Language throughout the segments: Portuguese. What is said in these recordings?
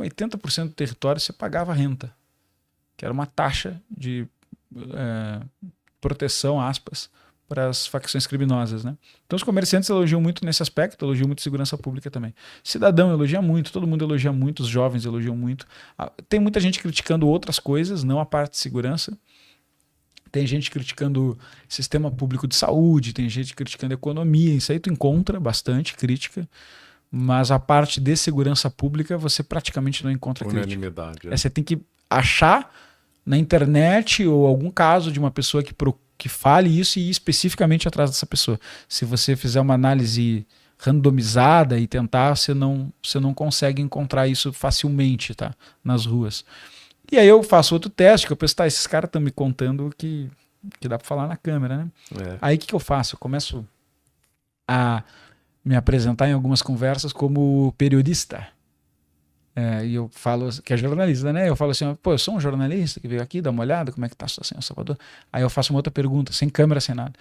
Então 80% do território você pagava renta, que era uma taxa de proteção, aspas, para as facções criminosas, né? Então os comerciantes elogiam muito nesse aspecto, elogiam muito segurança pública também. Cidadão elogia muito, todo mundo elogia muito, os jovens elogiam muito. Tem muita gente criticando outras coisas, não a parte de segurança. Tem gente criticando sistema público de saúde, tem gente criticando economia, isso aí tu encontra bastante crítica, mas a parte de segurança pública você praticamente não encontra crítica. Você tem que achar na internet ou algum caso de uma pessoa que fale isso e ir especificamente atrás dessa pessoa. Se você fizer uma análise randomizada e tentar, você não consegue encontrar isso facilmente, tá? Nas ruas. E aí eu faço outro teste, que eu penso, tá, esses caras estão me contando que dá para falar na câmera, né? Aí o que eu faço? Eu começo a me apresentar em algumas conversas como periodista. E eu falo, que é jornalista, né? Eu falo assim, pô, eu sou um jornalista que veio aqui, dá uma olhada, como é que tá a situação em Salvador. Aí eu faço uma outra pergunta, sem câmera, sem nada.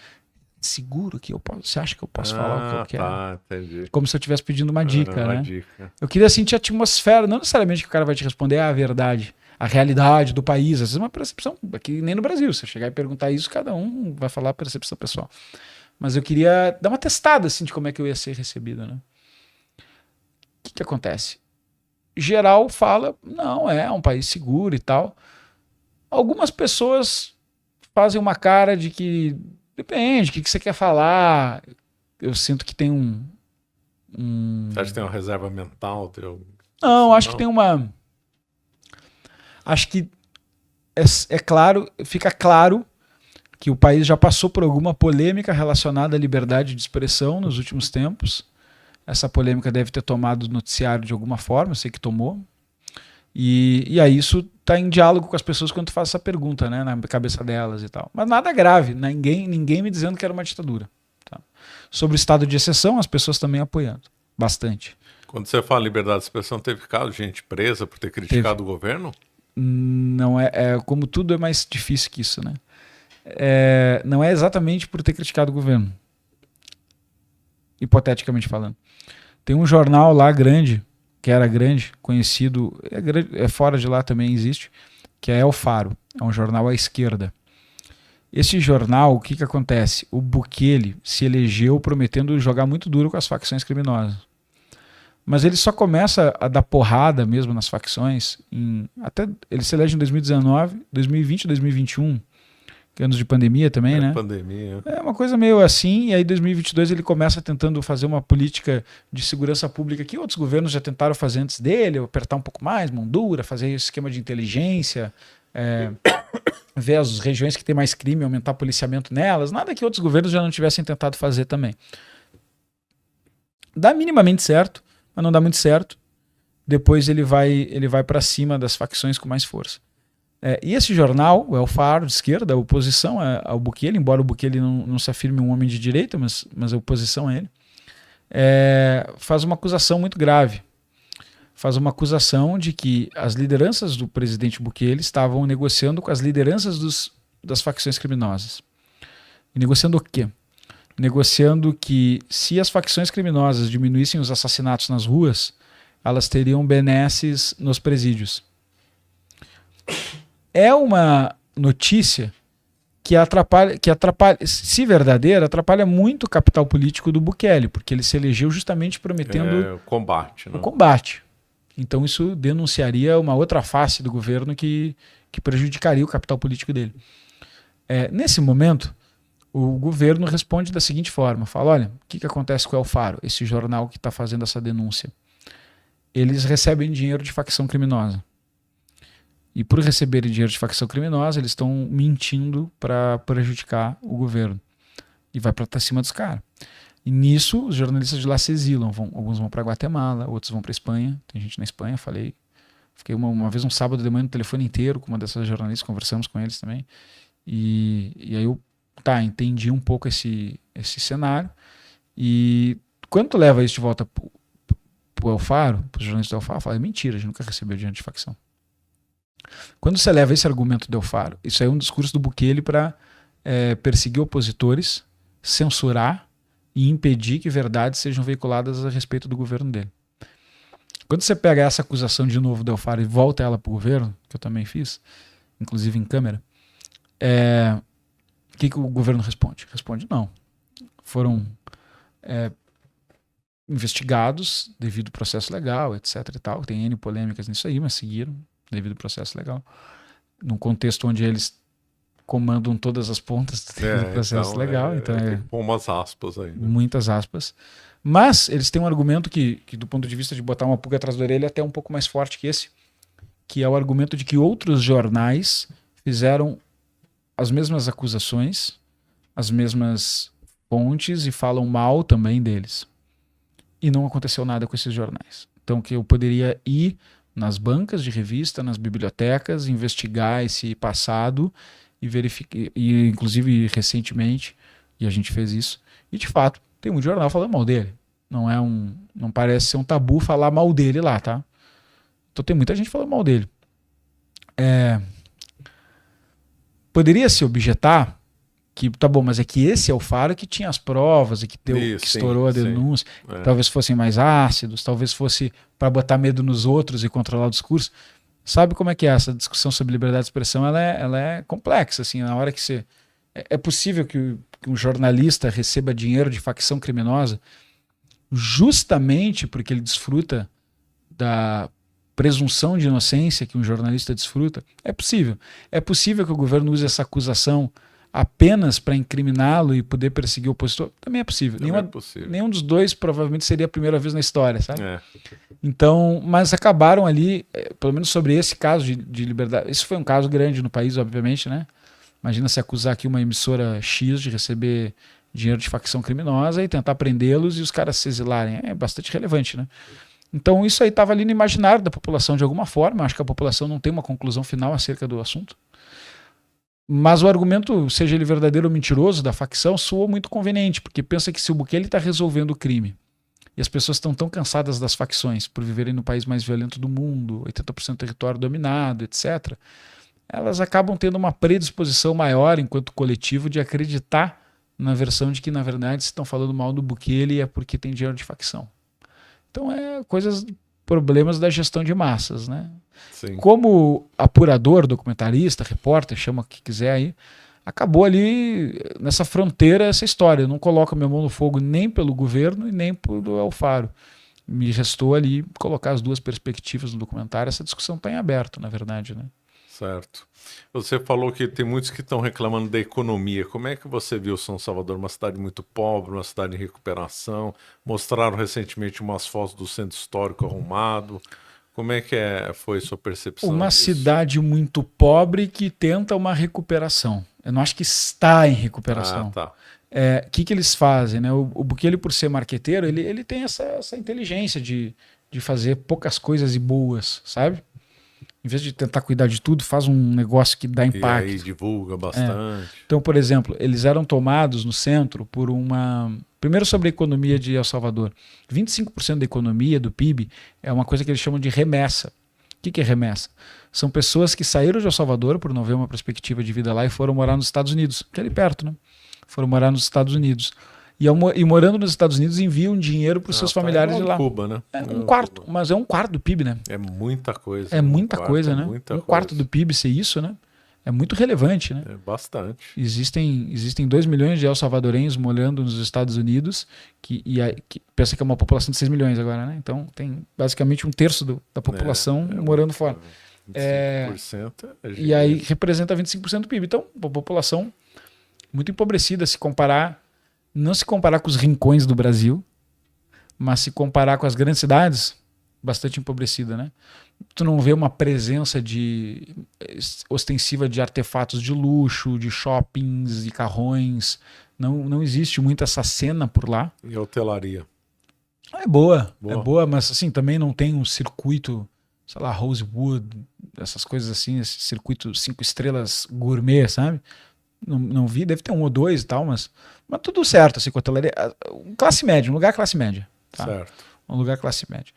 Seguro que eu posso? Você acha que eu posso falar o que eu quero? Entendi. Como se eu estivesse pedindo uma dica, né? Dica. Eu queria sentir a atmosfera, não necessariamente que o cara vai te responder a verdade, a realidade do país. Às vezes é uma percepção, aqui nem no Brasil. Se eu chegar e perguntar isso, cada um vai falar a percepção pessoal. Mas eu queria dar uma testada assim, de como é que eu ia ser recebido, né? O que acontece? Geral fala, não, é um país seguro e tal. Algumas pessoas fazem uma cara de que depende, o que você quer falar. Eu sinto que tem Você acha que tem uma reserva mental? Não, acho que tem uma... Acho que é claro, fica claro que o país já passou por alguma polêmica relacionada à liberdade de expressão nos últimos tempos. Essa polêmica deve ter tomado o noticiário de alguma forma, eu sei que tomou. E aí isso está em diálogo com as pessoas quando tu faz essa pergunta, né, na cabeça delas e tal. Mas nada grave, ninguém me dizendo que era uma ditadura. Tá? Sobre o estado de exceção, as pessoas também apoiando, bastante. Quando você fala liberdade de expressão, teve caso de gente presa por ter criticado o governo? Não como tudo é mais difícil que isso, né? Não é exatamente por ter criticado o governo, hipoteticamente falando. Tem um jornal lá grande, que era grande, conhecido, fora de lá também existe, que é El Faro, é um jornal à esquerda. Esse jornal, o que acontece? O Bukele se elegeu prometendo jogar muito duro com as facções criminosas. Mas ele só começa a dar porrada mesmo nas facções, até ele se elege em 2019, 2020, 2021, anos de pandemia também, né? Pandemia. É uma coisa meio assim, e aí em 2022 ele começa tentando fazer uma política de segurança pública que outros governos já tentaram fazer antes dele, apertar um pouco mais, mão dura, fazer esquema de inteligência, ver as regiões que tem mais crime, aumentar policiamento nelas, nada que outros governos já não tivessem tentado fazer também. Dá minimamente certo, mas não dá muito certo. Depois ele vai para cima das facções com mais força. E esse jornal, o El Faro, de esquerda, a oposição ao Bukele, embora o Bukele não se afirme um homem de direita, mas a oposição a ele, faz uma acusação muito grave. Faz uma acusação de que as lideranças do presidente Bukele estavam negociando com as lideranças das facções criminosas. E negociando o quê? Negociando que se as facções criminosas diminuíssem os assassinatos nas ruas, elas teriam benesses nos presídios. É uma notícia que atrapalha, se verdadeira, atrapalha muito o capital político do Bukele, porque ele se elegeu justamente prometendo o combate. Né? O combate. Então isso denunciaria uma outra face do governo que prejudicaria o capital político dele. Nesse momento, o governo responde da seguinte forma, fala, olha, o que acontece com o El Faro, esse jornal que está fazendo essa denúncia? Eles recebem dinheiro de facção criminosa. E por receberem dinheiro de facção criminosa, eles estão mentindo para prejudicar o governo. E vai para cima dos caras. E nisso, os jornalistas de lá se exilam. Alguns vão para Guatemala, outros vão para Espanha. Tem gente na Espanha, fiquei uma vez um sábado de manhã no telefone inteiro com uma dessas jornalistas, conversamos com eles também. E aí eu entendi um pouco esse cenário. E quando tu leva isso de volta pro El Faro, pros jornalistas do El Faro, fala, é mentira, a gente nunca recebeu dinheiro de facção. Quando você leva esse argumento do El Faro, isso é um discurso do Bukele para perseguir opositores, censurar e impedir que verdades sejam veiculadas a respeito do governo dele. Quando você pega essa acusação de novo do El Faro e volta ela para o governo, que eu também fiz, inclusive em câmera, o que o governo responde? Responde não. Foram investigados devido ao processo legal, etc. e tal. Tem N polêmicas nisso aí, mas seguiram devido ao processo legal. Num contexto onde eles comandam todas as pontas do processo legal. Então põe umas aspas aí. Né? Muitas aspas. Mas eles têm um argumento que, do ponto de vista de botar uma pulga atrás da orelha, é até um pouco mais forte que esse, que é o argumento de que outros jornais fizeram as mesmas acusações, as mesmas fontes e falam mal também deles. E não aconteceu nada com esses jornais. Então que eu poderia ir nas bancas de revista, nas bibliotecas, investigar esse passado e verificar, e inclusive recentemente, e a gente fez isso, e de fato tem muito jornal falando mal dele. Não parece ser um tabu falar mal dele lá, tá? Então tem muita gente falando mal dele. Poderia se objetar que, tá bom, mas é que esse é o Faro que tinha as provas e que estourou a denúncia. Talvez fossem mais ácidos, talvez fosse para botar medo nos outros e controlar o discurso. Sabe como é que é essa discussão sobre liberdade de expressão? Ela é complexa, assim, na hora que você... É possível que um jornalista receba dinheiro de facção criminosa justamente porque ele desfruta da presunção de inocência que um jornalista desfruta? É possível. É possível que o governo use essa acusação apenas para incriminá-lo e poder perseguir o opositor? Também é possível. Nenhum dos dois provavelmente seria a primeira vez na história, sabe? Então, mas acabaram ali, pelo menos sobre esse caso de liberdade. Isso foi um caso grande no país, obviamente, né? Imagina se acusar aqui uma emissora X de receber dinheiro de facção criminosa e tentar prendê-los e os caras se exilarem. É bastante relevante, né? Então isso aí estava ali no imaginário da população de alguma forma. Acho que a população não tem uma conclusão final acerca do assunto. Mas o argumento, seja ele verdadeiro ou mentiroso, da facção, soa muito conveniente, porque pensa que se o Bukele está resolvendo o crime e as pessoas estão tão cansadas das facções por viverem no país mais violento do mundo, 80% do território dominado, etc., elas acabam tendo uma predisposição maior, enquanto coletivo, de acreditar na versão de que, na verdade, se estão falando mal do Bukele é porque tem dinheiro de facção. Então, problemas da gestão de massas, né? Sim. Como apurador, documentarista, repórter, chama o que quiser aí, acabou ali nessa fronteira essa história. Eu não coloco a minha mão no fogo nem pelo governo e nem pelo El Faro. Me restou ali colocar as duas perspectivas no documentário. Essa discussão está em aberto, na verdade, né? Certo. Você falou que tem muitos que estão reclamando da economia. Como é que você viu São Salvador? Uma cidade muito pobre, uma cidade em recuperação. Mostraram recentemente umas fotos do centro histórico arrumado. Como é que foi sua percepção Uma disso? cidade muito pobre que tenta uma recuperação. Eu não acho que está em recuperação. Tá. Que eles fazem, né? O Bukele, por ser marqueteiro, ele tem essa inteligência de fazer poucas coisas e boas, sabe? Em vez de tentar cuidar de tudo, faz um negócio que dá impacto. E aí divulga bastante. Então, por exemplo, eles eram tomados no centro por uma... Primeiro sobre a economia de El Salvador. 25% da economia, do PIB, é uma coisa que eles chamam de remessa. O que é remessa? São pessoas que saíram de El Salvador por não ver uma perspectiva de vida lá e foram morar nos Estados Unidos, que é ali perto, né? Foram morar nos Estados Unidos. E morando nos Estados Unidos enviam dinheiro para os seus familiares de lá. Cuba, né? Mas é um quarto do PIB, né? É muita coisa. É muita coisa, né? Um quarto do PIB ser isso, né? É muito relevante, né? É bastante. Existem 2 milhões de el-salvadorenhos morando nos Estados Unidos, que pensa que é uma população de 6 milhões agora, né? Então tem basicamente um terço da população morando fora. 25% e aí representa 25% do PIB. Então, uma população muito empobrecida, não se comparar com os rincões do Brasil, mas se comparar com as grandes cidades, bastante empobrecida, né? Tu não vê uma presença ostensiva de artefatos de luxo, de shoppings, de carrões. Não existe muito essa cena por lá. E a hotelaria? É boa, mas assim, também não tem um circuito, sei lá, Rosewood, essas coisas assim, esse circuito 5 estrelas gourmet, sabe? Não vi, deve ter 1 ou 2 e tal, mas tudo certo, assim, com a hotelaria. Classe média, um lugar classe média. Tá? Certo. Um lugar classe média.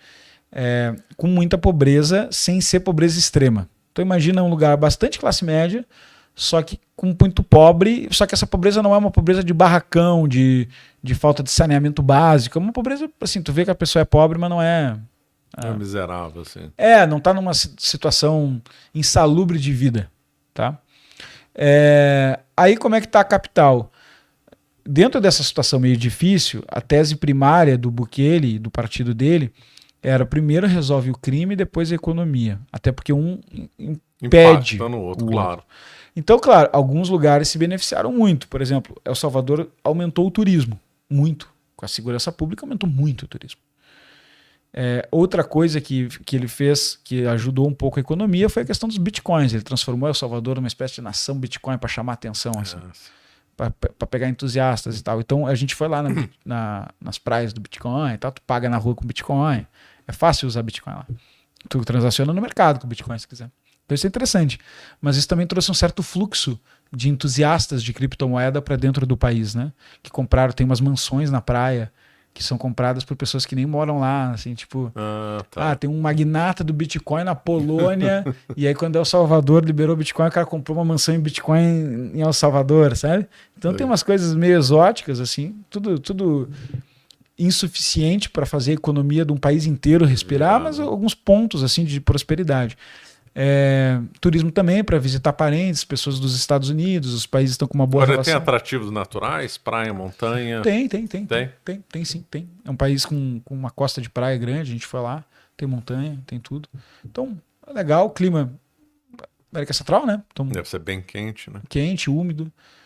Com muita pobreza, sem ser pobreza extrema. Então imagina um lugar bastante classe média, só que com muito pobre, só que essa pobreza não é uma pobreza de barracão, de falta de saneamento básico, é uma pobreza, assim, tu vê que a pessoa é pobre, mas não é É miserável, assim. Não está numa situação insalubre de vida, tá? Aí como é que está a capital? Dentro dessa situação meio difícil, a tese primária do Bukele, do partido dele, era primeiro resolve o crime, depois a economia. Até porque um impede Impacta no outro, o claro. outro. Então, claro, alguns lugares se beneficiaram muito. Por exemplo, El Salvador aumentou o turismo muito. Com a segurança pública aumentou muito o turismo. Outra coisa que ele fez que ajudou um pouco a economia foi a questão dos bitcoins. Ele transformou El Salvador numa espécie de nação bitcoin para chamar atenção, assim, para pegar entusiastas e tal. Então a gente foi lá nas praias do Bitcoin e tal, tu paga na rua com Bitcoin. É fácil usar Bitcoin lá. Tu transaciona no mercado com Bitcoin se quiser. Então isso é interessante. Mas isso também trouxe um certo fluxo de entusiastas de criptomoeda para dentro do país, né? Que compraram, tem umas mansões na praia que são compradas por pessoas que nem moram lá, assim, tipo, tem um magnata do Bitcoin na Polônia, e aí quando El Salvador liberou o Bitcoin, o cara comprou uma mansão em Bitcoin em El Salvador, sabe? Então tem umas coisas meio exóticas, assim, tudo insuficiente para fazer a economia de um país inteiro respirar, mas alguns pontos, assim, de prosperidade. Turismo também para visitar parentes, pessoas dos Estados Unidos, os países estão com uma boa relação. Tem atrativos naturais, praia, montanha? Tem sim, tem. É um país com uma costa de praia grande, a gente foi lá, tem montanha, tem tudo. Então, é legal, clima América Central, né? Então, deve ser bem quente, né? quente, úmido.